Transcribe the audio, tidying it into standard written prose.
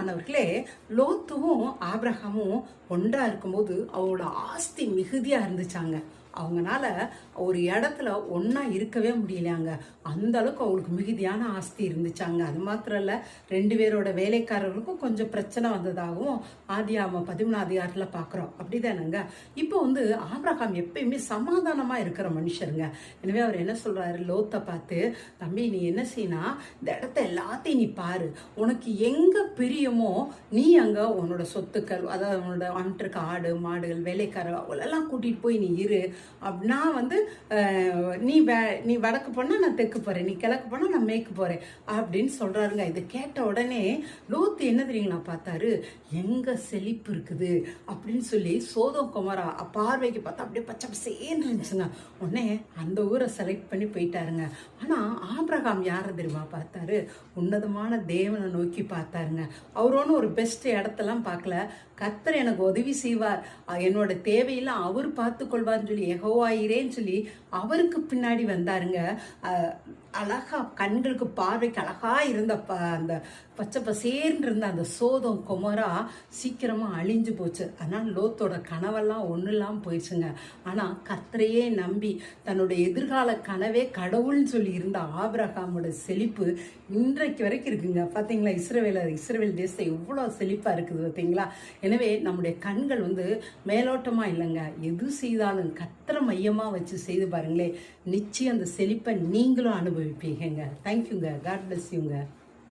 பிரியமானவர்களே, லோத்துவும் ஆபிரகாமும் ஒன்றா இருக்கும்போது அவரோட ஆஸ்தி மிகுதியா இருந்துச்சாங்க. அவங்கனால ஒரு இடத்துல ஒன்றா இருக்கவே முடியலையாங்க. அந்த அளவுக்கு அவங்களுக்கு மிகுதியான ஆஸ்தி இருந்துச்சாங்க. அது மாத்திரம் இல்லை, 2 பேரோட வேலைக்காரர்களுக்கும் கொஞ்சம் பிரச்சனை வந்ததாகவும் ஆதியாகமம் 13 அதிகாரத்தில் பார்க்குறோம். அப்படிதானங்க. இப்போ ஆபிரகாம் எப்பயுமே சமாதானமாக இருக்கிற மனுஷருங்க. எனவே அவர் என்ன சொல்கிறாரு, லோத்தை பார்த்து, தம்பி நீ என்ன செய்யினா இந்த இடத்த எல்லாத்தையும் நீ பாரு, உனக்கு எங்கே பிரியமோ நீ அங்கே உன்னோட சொத்துக்கள், அதாவது உன்னோட அவன்கிட்ட ஆடு மாடுகள் வேலைக்காரர் அவளெல்லாம் கூட்டிகிட்டு போய் நீ இரு. அப்படின்னா நீ வடக்கு போனால் நான் தெற்கு போகிறேன், நீ கிழக்கு போனால் நான் மேற்கு போகிறேன் அப்படின்னு சொல்கிறாருங்க. இதை கேட்ட உடனே லோத்து என்ன தெரியுங்களா பார்த்தாரு, எங்கே செழிப்பு இருக்குது அப்படின்னு சொல்லி சோதோம் குமாரா பார்வைக்கு பார்த்தா அப்படியே பச்சை பசேன்னு இருந்துச்சுங்க. உடனே அந்த ஊரை செலக்ட் பண்ணி போயிட்டாருங்க. ஆனால் ஆபிரகாம் யாரை தெரியுமா பார்த்தாரு, உன்னதமான தேவனை நோக்கி பார்த்தாருங்க. அவர் ஒன்றும் ஒரு பெஸ்ட் இடத்தெல்லாம் பார்க்கல. கர்த்தர் எனக்கு உதவி செய்வார், என்னோட தேவையெல்லாம் அவர் பார்த்து கொள்வார்னு சொல்லி யெகோவாயிரேன்னு சொல்லி அவருக்கு பின்னாடி வந்தாருங்க. அழகா கண்களுக்கு பார்வைக்கு அழகா இருந்த அந்த பச்சை பசேர்ன்னு இருந்த அந்த சோதம் குமரா சீக்கிரமா அழிஞ்சு போச்சு. அதனால லோத்தோட கனவெல்லாம் ஒன்றுலாம் போயிடுச்சுங்க. ஆனா கர்த்தரையே நம்பி தன்னுடைய எதிர்கால கனவே கடவுள்னு சொல்லி இருந்த ஆபிரகாமோட செழிப்பு இன்றைக்கு வரைக்கும் இருக்குங்க. பார்த்தீங்களா, இஸ்ரவேல் தேசத்தை எவ்வளோ செழிப்பா இருக்குது பார்த்தீங்களா. எனவே நம்முடைய கண்கள் மேலோட்டமா இல்லைங்க, எது செய்தாலும் கர்த்தரை மையமா வச்சு செய்து பாருங்களே, நிச்சயம் அந்த செழிப்பை நீங்களும் அனுபவிப்பீங்க. தேங்க்யூங்க. காட் பிளஸ் யூங்க.